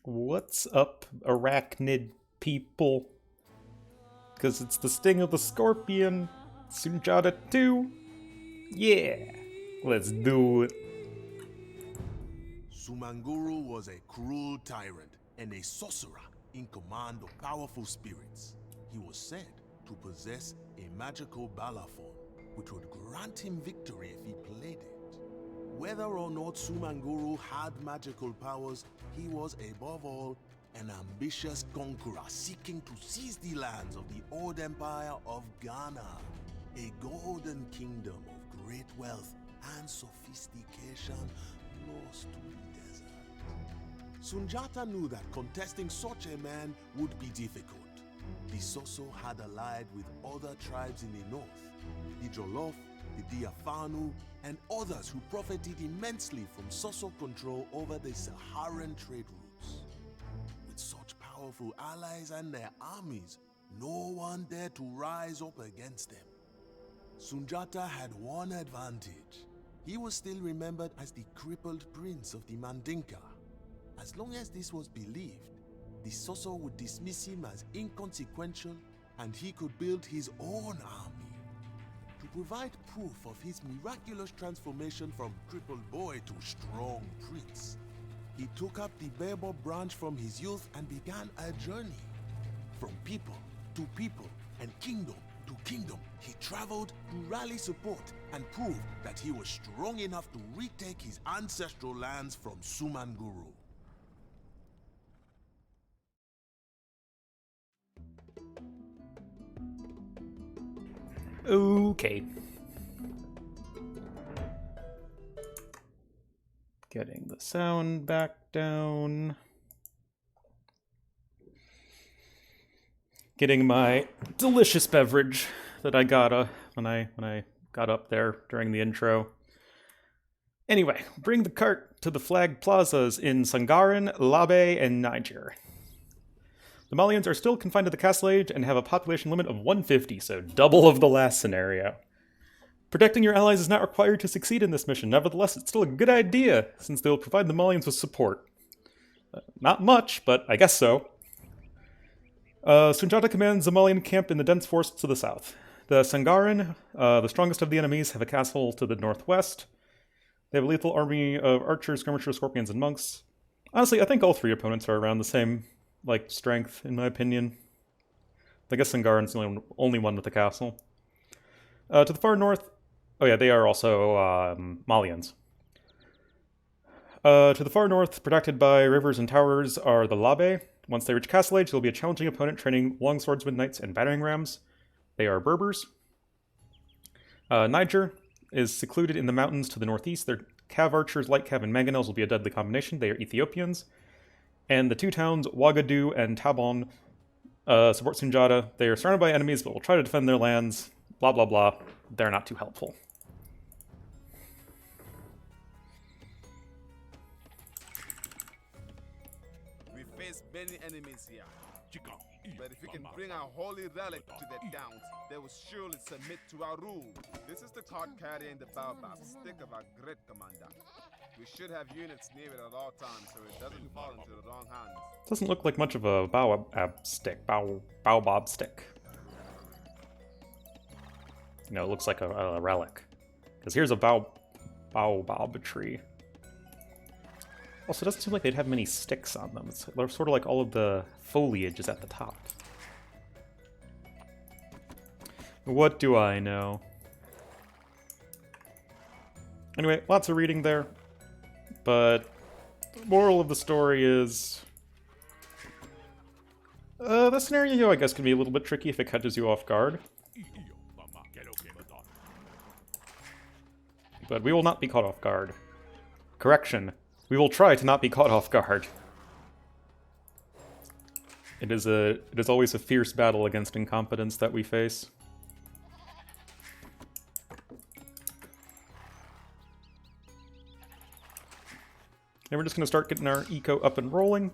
What's up, arachnid people? Because it's the sting of the scorpion. Sundjata 2. Yeah, let's do it. Sumanguru was a cruel tyrant and a sorcerer in command of powerful spirits. He was said to possess a magical balaphon, which would grant him victory if he played it. Whether or not Sumanguru had magical powers, he was above all an ambitious conqueror seeking to seize the lands of the old empire of Ghana, a golden kingdom of great wealth and sophistication lost to the desert. Sundjata knew that contesting such a man would be difficult. The Sosso had allied with other tribes in the north, the Jollof, the Diafanu, and others who profited immensely from Sosso control over the Saharan trade routes. With such powerful allies and their armies, no one dared to rise up against them. Sundjata had one advantage. He was still remembered as the crippled prince of the Mandinka. As long as this was believed, the Sosso would dismiss him as inconsequential and he could build his own army. To provide proof of his miraculous transformation from crippled boy to strong prince, he took up the Bebo branch from his youth and began a journey. From people to people and kingdom to kingdom, he traveled to rally support and prove that he was strong enough to retake his ancestral lands from Sumanguru. Okay. Getting the sound back down. Getting my delicious beverage that I got when I got up there during the intro. Anyway, bring the cart to the flag plazas in Sangaran, Labe, and Niger. The Malians are still confined to the Castle Age and have a population limit of 150, so double of the last scenario. Protecting your allies is not required to succeed in this mission, nevertheless it's still a good idea, since they will provide the Malians with support. Not much, but I guess so. Sundjata commands the Malian camp in the dense forests to the south. The Sangaran, the strongest of the enemies, have a castle to the northwest. They have a lethal army of archers, skirmishers, scorpions, and monks. Honestly, I think all three opponents are around the same strength, in my opinion. I guess Sangaran's the only one with the castle. To the far north... Oh yeah, they are also Malians. To the far north, protected by rivers and towers, are the Labe. Once they reach Castle Age, they'll be a challenging opponent training longswordsmen, knights, and battering rams. They are Berbers. Niger is secluded in the mountains to the northeast. Their cav archers, light cav, and mangonels will be a deadly combination. They are Ethiopians. And the two towns, Ouagadougou and Tabon, support Sundjata. They are surrounded by enemies, but will try to defend their lands. Blah, blah, blah. They're not too helpful. We face many enemies here. But if we can bring our holy relic to their towns, they will surely submit to our rule. This is the cart carrying the baobab stick of our great commander. We should have units near it at all times so it doesn't fall into the wrong hands. Doesn't look like much of a baobab stick. You know, it looks like a relic. Because here's a baobab tree. Also, it doesn't seem like they'd have many sticks on them. They're sort of like all of the foliage is at the top. What do I know? Anyway, lots of reading there. But the moral of the story is... the scenario, I guess, can be a little bit tricky if it catches you off guard. But we will not be caught off guard. Correction. We will try to not be caught off guard. It is always a fierce battle against incompetence that we face. And we're just going to start getting our eco up and rolling.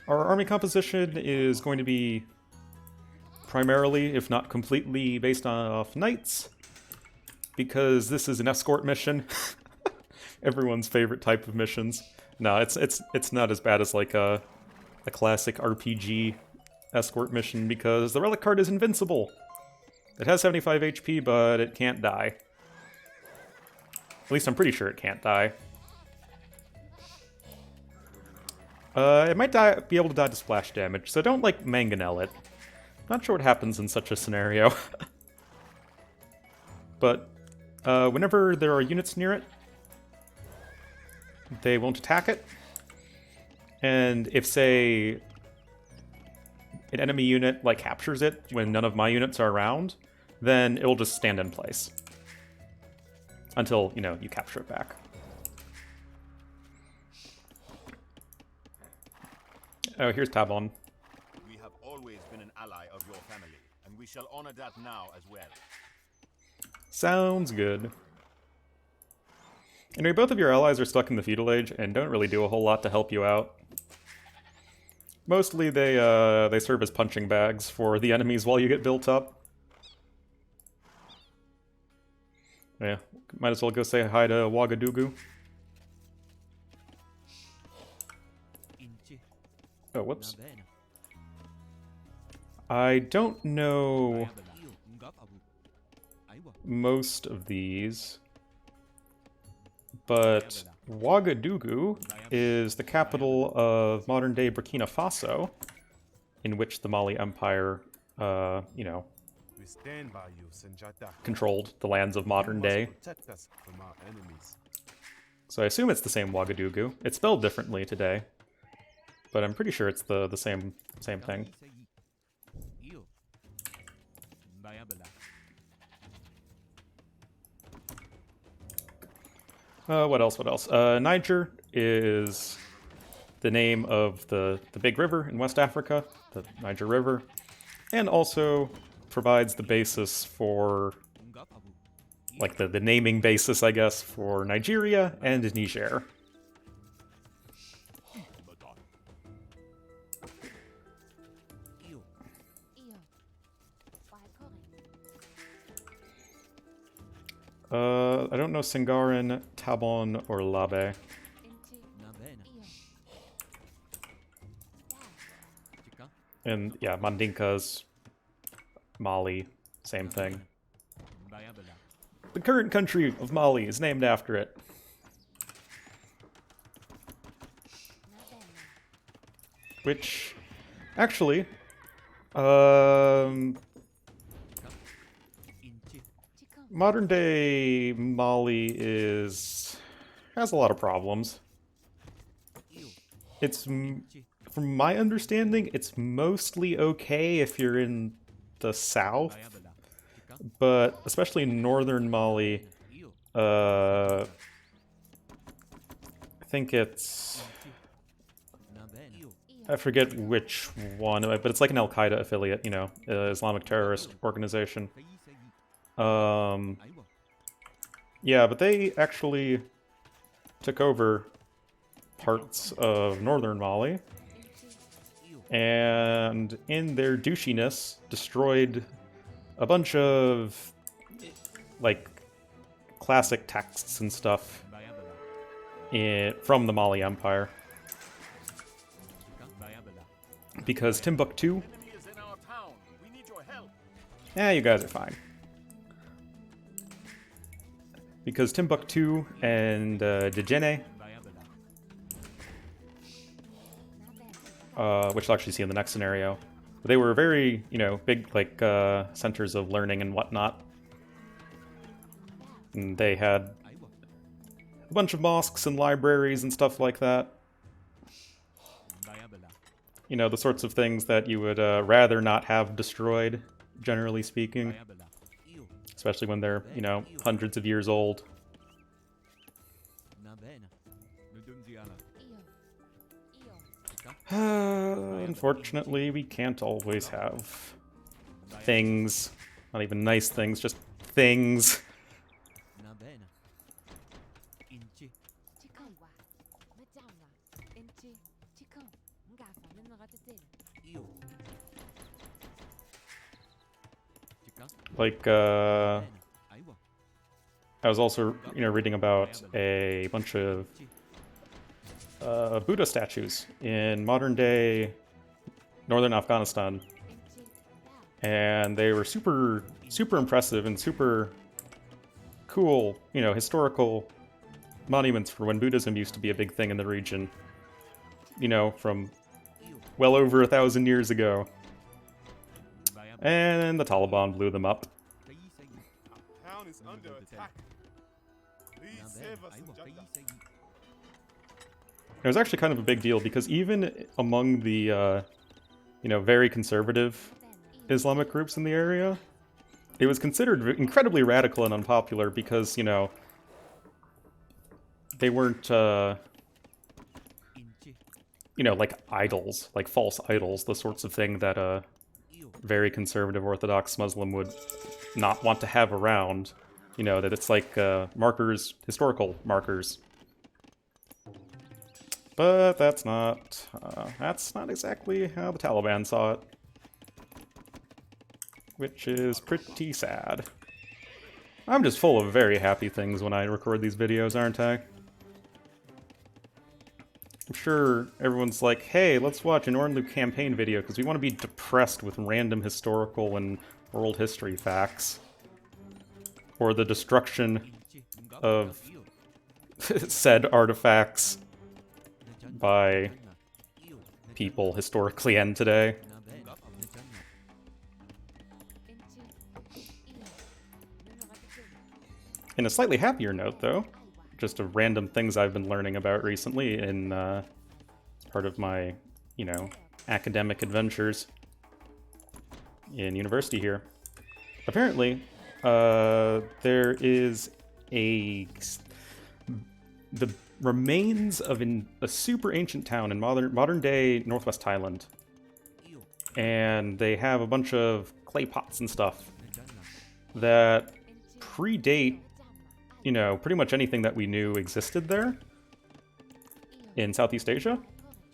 Our army composition is going to be primarily, if not completely, based off knights, because this is an escort mission. Everyone's favorite type of missions. No, it's not as bad as like a classic RPG escort mission because the relic card is invincible. It has 75 HP, but it can't die. At least I'm pretty sure it can't die. It might be able to die to splash damage, so don't like mangonel it. Not sure what happens in such a scenario. But whenever there are units near it, they won't attack it. And if, say, an enemy unit like captures it when none of my units are around, then it'll just stand in place until, you know, you capture it back. Oh, here's Tabon. We have always been an ally of your family, and we shall honor that now as well. Sounds good. Anyway, both of your allies are stuck in the feudal age and don't really do a whole lot to help you out. Mostly they serve as punching bags for the enemies while you get built up. Yeah, might as well go say hi to Ouagadougou. Oh, whoops. I don't know most of these, but Ouagadougou is the capital of modern-day Burkina Faso, in which the Mali Empire, you know, We stand by you, Sundjata. controlled the lands of modern day. Protect us from our enemies. So I assume it's the same Ouagadougou. It's spelled differently today, but I'm pretty sure it's the same thing. What else? Niger is the name of the big river in West Africa, the Niger River, and also provides the basis for, like, the naming basis, I guess, for Nigeria and Niger. I don't know Singarin, Tabon, or Labe. And yeah, Mandinka's Mali, same thing. The current country of Mali is named after it. Which, actually, modern day Mali has a lot of problems. It's, from my understanding, it's mostly okay if you're in the south, but especially in northern Mali, I think it's, I forget which one, but it's like an Al-Qaeda affiliate, you know, Islamic terrorist organization. Yeah, but they actually took over parts of northern Mali, and in their douchiness destroyed a bunch of, like, classic texts and stuff from the Mali Empire. Because Timbuktu... you guys are fine. Because Timbuktu and Djenne, which you'll actually see in the next scenario, they were very, you know, big, like, centers of learning and whatnot. And they had a bunch of mosques and libraries and stuff like that. You know, the sorts of things that you would rather not have destroyed, generally speaking. Especially when they're, you know, hundreds of years old. Unfortunately, we can't always have things. Not even nice things, just things. Like, I was also, you know, reading about a bunch of Buddha statues in modern-day northern Afghanistan. And they were super impressive and super cool, you know, historical monuments for when Buddhism used to be a big thing in the region. You know, from well over 1,000 years ago. And the Taliban blew them up. Our town is under attack. Please save us, Sundjata. It was actually kind of a big deal because even among the, you know, very conservative Islamic groups in the area, it was considered incredibly radical and unpopular because, you know, they weren't, you know, like idols, like false idols, the sorts of thing that a very conservative Orthodox Muslim would not want to have around. You know, that it's like markers, historical markers. But that's not exactly how the Taliban saw it. Which is pretty sad. I'm just full of very happy things when I record these videos, aren't I? I'm sure everyone's like, hey, let's watch an Ornlu campaign video because we want to be depressed with random historical and world history facts. Or the destruction of said artifacts by people historically and today. In a slightly happier note, though, just of random things I've been learning about recently in as part of my, you know, academic adventures in university here. Apparently, there is the remains of a super ancient town in modern-day northwest Thailand. And they have a bunch of clay pots and stuff that predate, you know, pretty much anything that we knew existed there in Southeast Asia,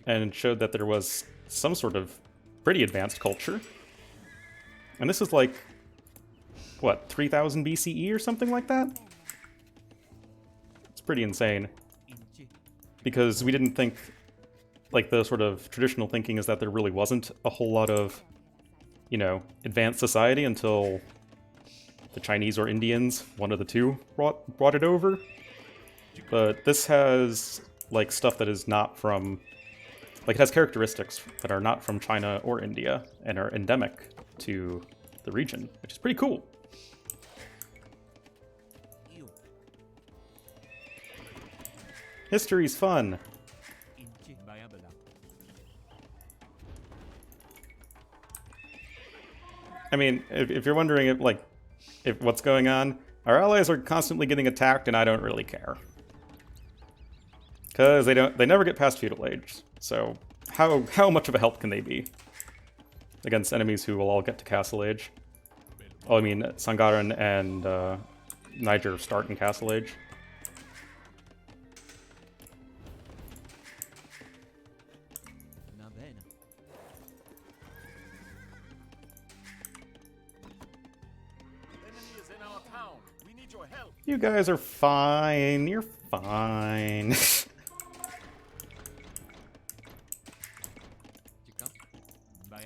and showed that there was some sort of pretty advanced culture. And this is like, what, 3000 BCE or something like that? It's pretty insane. Because we didn't think, like, the sort of traditional thinking is that there really wasn't a whole lot of, you know, advanced society until the Chinese or Indians, one of the two, brought it over. But this has, like, stuff that is not from... Like, it has characteristics that are not from China or India and are endemic to the region, which is pretty cool. History's fun. I mean, if you're wondering if what's going on, our allies are constantly getting attacked, and I don't really care, because they never get past feudal age. So how much of a help can they be against enemies who will all get to castle age? Oh, I mean, Sangharan and Niger start in castle age. You guys are fine. You're fine.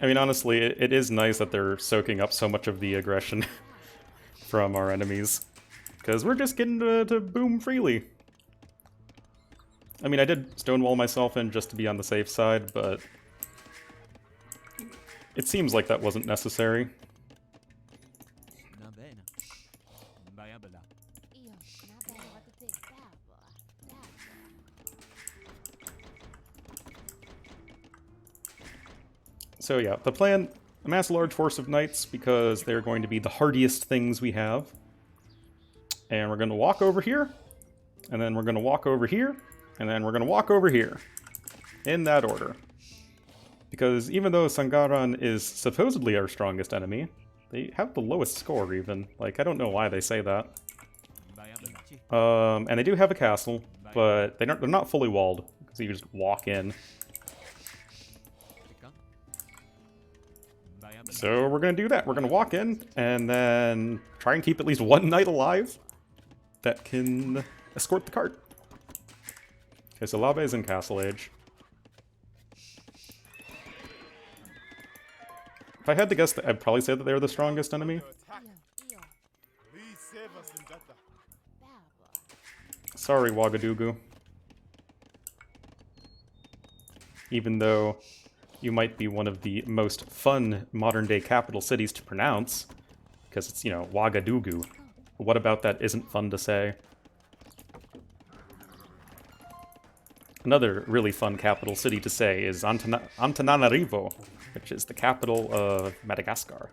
I mean, honestly, it is nice that they're soaking up so much of the aggression from our enemies, because we're just getting to boom freely. I mean, I did stonewall myself in just to be on the safe side, but it seems like that wasn't necessary. So yeah, the plan, amass a large force of knights because they're going to be the hardiest things we have. And we're going to walk over here, and then we're going to walk over here, and then we're going to walk over here. In that order. Because even though Sangharan is supposedly our strongest enemy, they have the lowest score even. Like, I don't know why they say that. And they do have a castle, but they're not fully walled, because you just walk in. So we're going to do that. We're going to walk in, and then try and keep at least one knight alive that can escort the cart. Okay, so Labe's in Castle Age. If I had to guess, I'd probably say that they're the strongest enemy. Please save us, Sundjata. Sorry, Ouagadougou. Even though you might be one of the most fun modern-day capital cities to pronounce, because it's, you know, Ouagadougou. What about that isn't fun to say? Another really fun capital city to say is Antananarivo, which is the capital of Madagascar.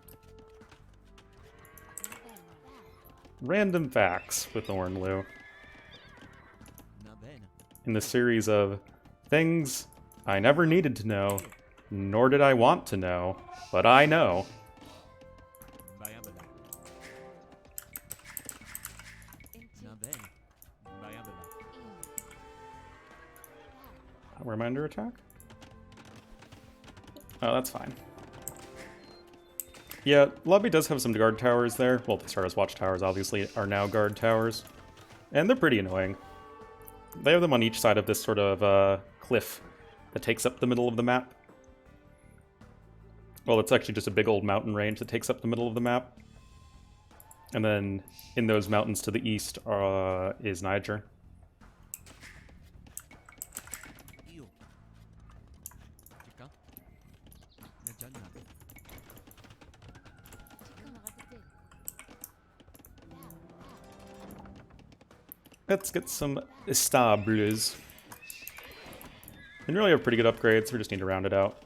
Random facts with Ornlu. In the series of things I never needed to know, nor did I want to know, but I know. Where am I under attack? Oh, that's fine. Yeah, Lobby does have some guard towers there. Well, the Stardust Watchtowers obviously are now guard towers. And they're pretty annoying. They have them on each side of this sort of cliff that takes up the middle of the map. Well, it's actually just a big old mountain range that takes up the middle of the map. And then in those mountains to the east is Niger. Let's get some estables. And really have pretty good upgrades, we just need to round it out.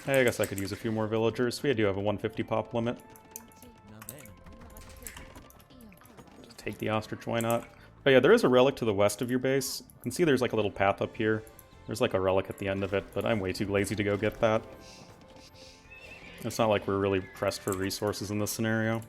Hey, I guess I could use a few more villagers. We do have a 150 pop limit. Just take the ostrich, why not? Oh yeah, there is a relic to the west of your base. You can see there's like a little path up here. There's like a relic at the end of it, but I'm way too lazy to go get that. It's not like we're really pressed for resources in this scenario.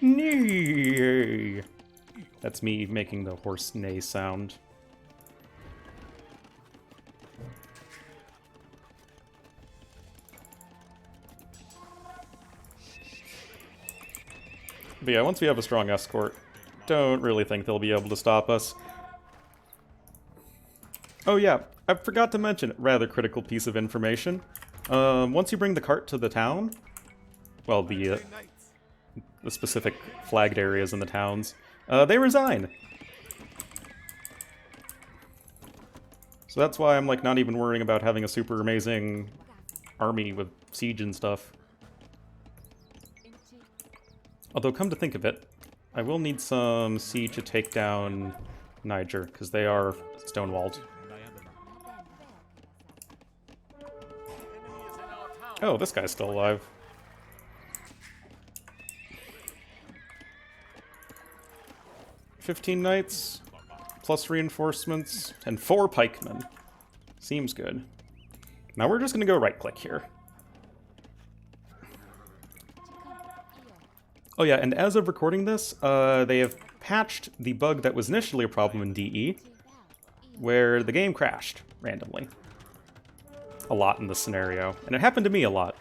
Neigh. That's me making the horse neigh sound. But yeah, once we have a strong escort, don't really think they'll be able to stop us. Oh yeah, I forgot to mention, rather critical piece of information. Once you bring the cart to the town, well, the specific flagged areas in the towns, they resign. So that's why I'm like not even worrying about having a super amazing army with siege and stuff. Although, come to think of it, I will need some siege to take down Niger, because they are stone-walled. Oh, this guy's still alive. "15 knights, plus reinforcements, and 4 pikemen. Seems good. Now we're just gonna go right-click here. Oh yeah, and as of recording this, they have patched the bug that was initially a problem in DE, where the game crashed randomly. A lot in this scenario, and it happened to me a lot.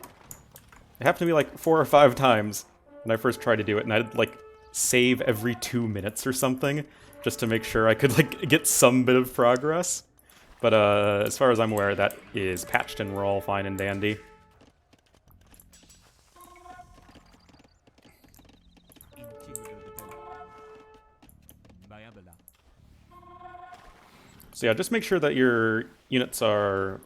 It happened to me like 4 or 5 times when I first tried to do it, and I'd like save every 2 minutes or something, just to make sure I could like get some bit of progress. But as far as I'm aware, that is patched and we're all fine and dandy. So yeah, just make sure that your units are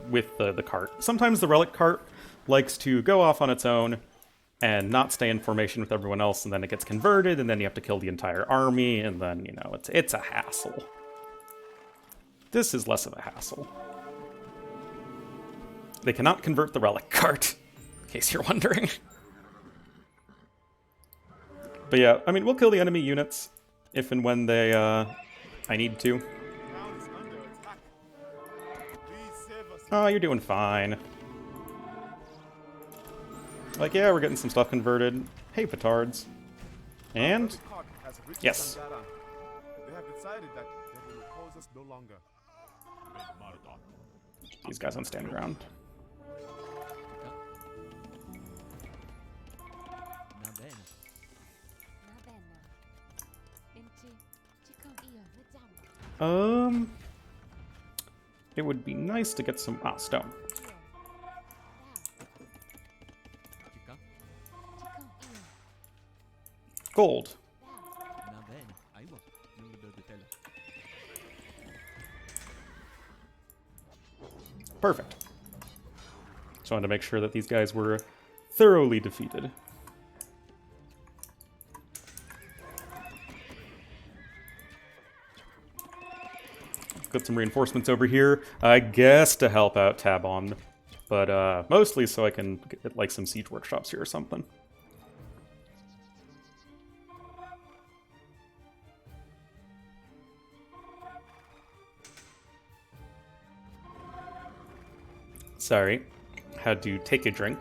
with the cart. Sometimes the relic cart likes to go off on its own and not stay in formation with everyone else, and then it gets converted, and then you have to kill the entire army, and then, you know, it's a hassle. This is less of a hassle. They cannot convert the relic cart, in case you're wondering. But yeah, I mean, we'll kill the enemy units if and when they, I need to. Town is under attack. Please save us. Oh, you're doing fine. Like, yeah, we're getting some stuff converted. Hey, petards. And? The court has reached Yes. Sundjata. They have decided that they will oppose us no longer. These guys on stand ground. It would be nice to get some stone. Gold. Perfect. Just wanted to make sure that these guys were thoroughly defeated. Got some reinforcements over here, I guess to help out Tabon, but mostly so I can get like some siege workshops here or something. Sorry, had to take a drink.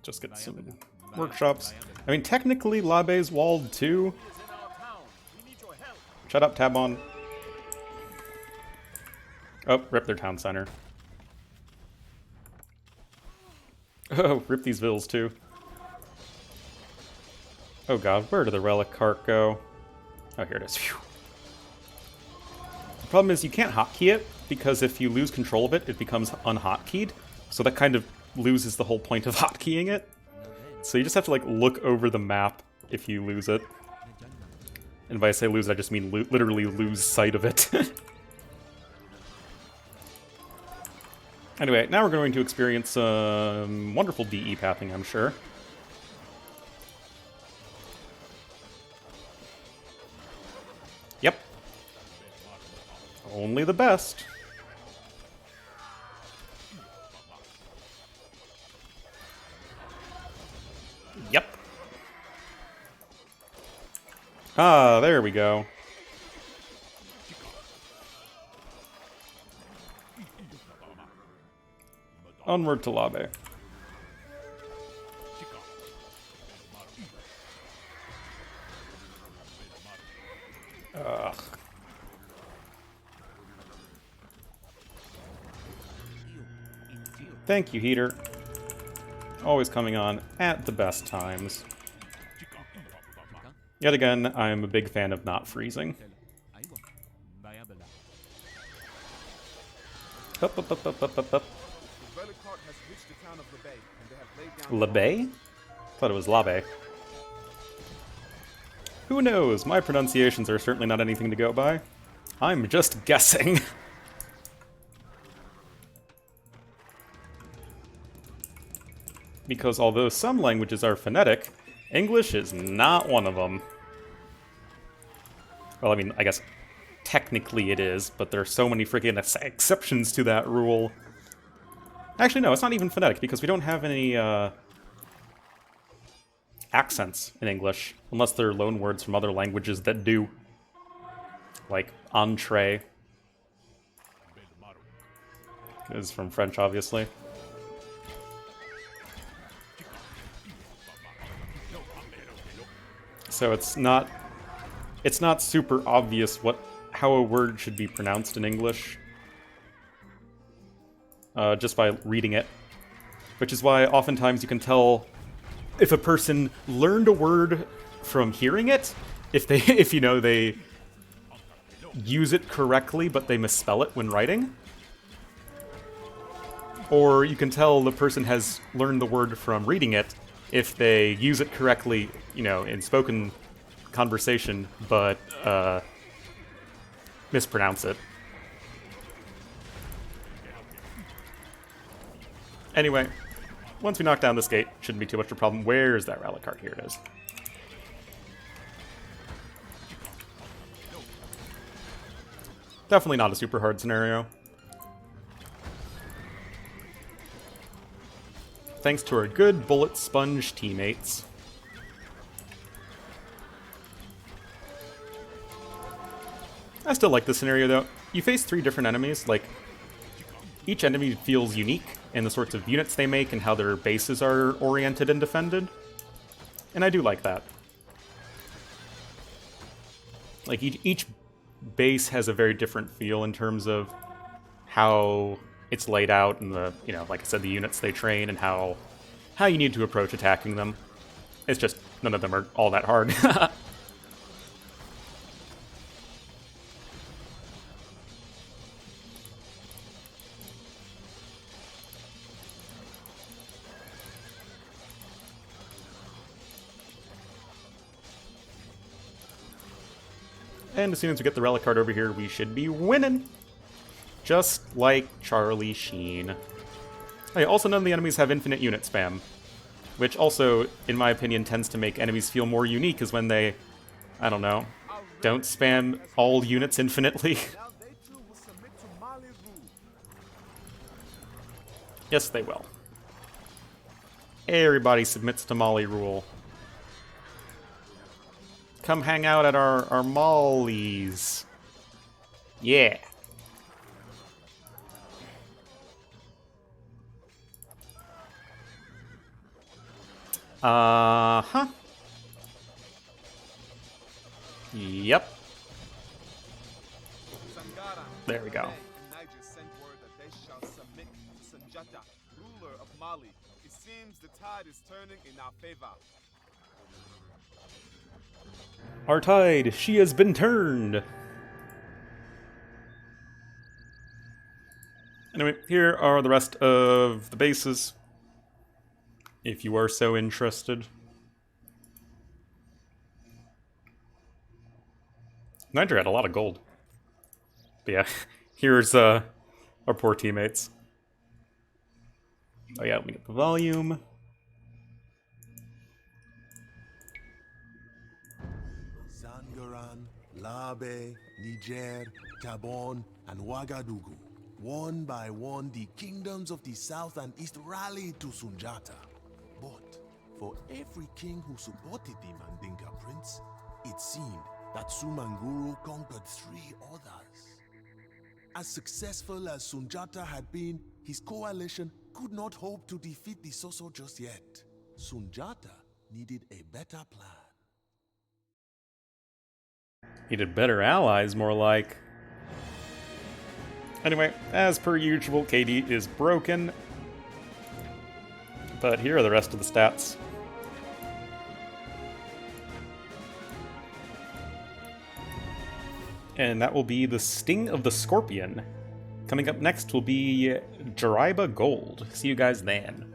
Just get some workshops. I mean, technically, Labe's walled too. Shut up, Tabon. Oh, rip their town center. Oh, rip these villas too. Oh god, where did the relic cart go? Oh, here it is. Phew. The problem is you can't hotkey it, because if you lose control of it, it becomes unhotkeyed. So that kind of loses the whole point of hotkeying it. So you just have to like look over the map if you lose it. And by I say lose, I just mean literally lose sight of it. Anyway, now we're going to experience some wonderful DE pathing, I'm sure. Yep. Only the best. Yep. Ah, there we go. Onward to Labe. Ugh. Thank you, Heater. Always coming on at the best times. Yet again, I'm a big fan of not freezing. Up, up, up, up, up, up, up. The relic cart has reached the town of Labe, and they have laid down. Labe? Thought it was Labe. Who knows? My pronunciations are certainly not anything to go by. I'm just guessing. Because although some languages are phonetic, English is not one of them. Well, I mean, I guess technically it is, but there are so many freaking exceptions to that rule. Actually, no, it's not even phonetic, because we don't have any accents in English, unless they're loan words from other languages that do. Like, entree. Is from French, obviously. So it's not super obvious how a word should be pronounced in English, just by reading it. Which is why oftentimes you can tell if a person learned a word from hearing it, if they use it correctly but they misspell it when writing. Or you can tell the person has learned the word from reading it if they use it correctly, in spoken conversation, but mispronounce it. Anyway, once we knock down this gate, shouldn't be too much of a problem. Where is that relic cart? Here it is. Definitely not a super hard scenario. Thanks to our good bullet sponge teammates. I still like this scenario though. You face 3 different enemies, like, each enemy feels unique in the sorts of units they make and how their bases are oriented and defended. And I do like that. Like, each base has a very different feel in terms of how it's laid out and the, you know, like I said, the units they train and how you need to approach attacking them. It's just, none of them are all that hard. And as soon as we get the relic card over here, we should be winning! Just like Charlie Sheen. Hey, also none of the enemies have infinite unit spam, which also, in my opinion, tends to make enemies feel more unique, is when they, I don't know, don't spam all units infinitely. Now they too will submit to Mali rule. Yes, they will. Everybody submits to Molly rule. Come hang out at our Mollies. Yeah. Uh-huh. Yep. Sangara, There we go. and Niger sent word that they shall submit to Sundjata, ruler of Mali. It seems the tide is turning in our favor. Our tide, she has been turned. Anyway, here are the rest of the bases, if you are so interested. Niger had a lot of gold. But yeah, here's our poor teammates. Oh yeah, let me get the volume. Sangaran, Labe, Niger, Gabon, and Ouagadougou. One by one, the kingdoms of the south and east rallied to Sundjata. But for every king who supported the Mandinka prince, it seemed that Sumanguru conquered 3 others. As successful as Sundjata had been, his coalition could not hope to defeat the Sosso just yet. Sundjata needed a better plan. Needed better allies, more like. Anyway, as per usual, KD is broken. But here are the rest of the stats. And that will be the Sting of the Scorpion. Coming up next will be Jariba Gold. See you guys then.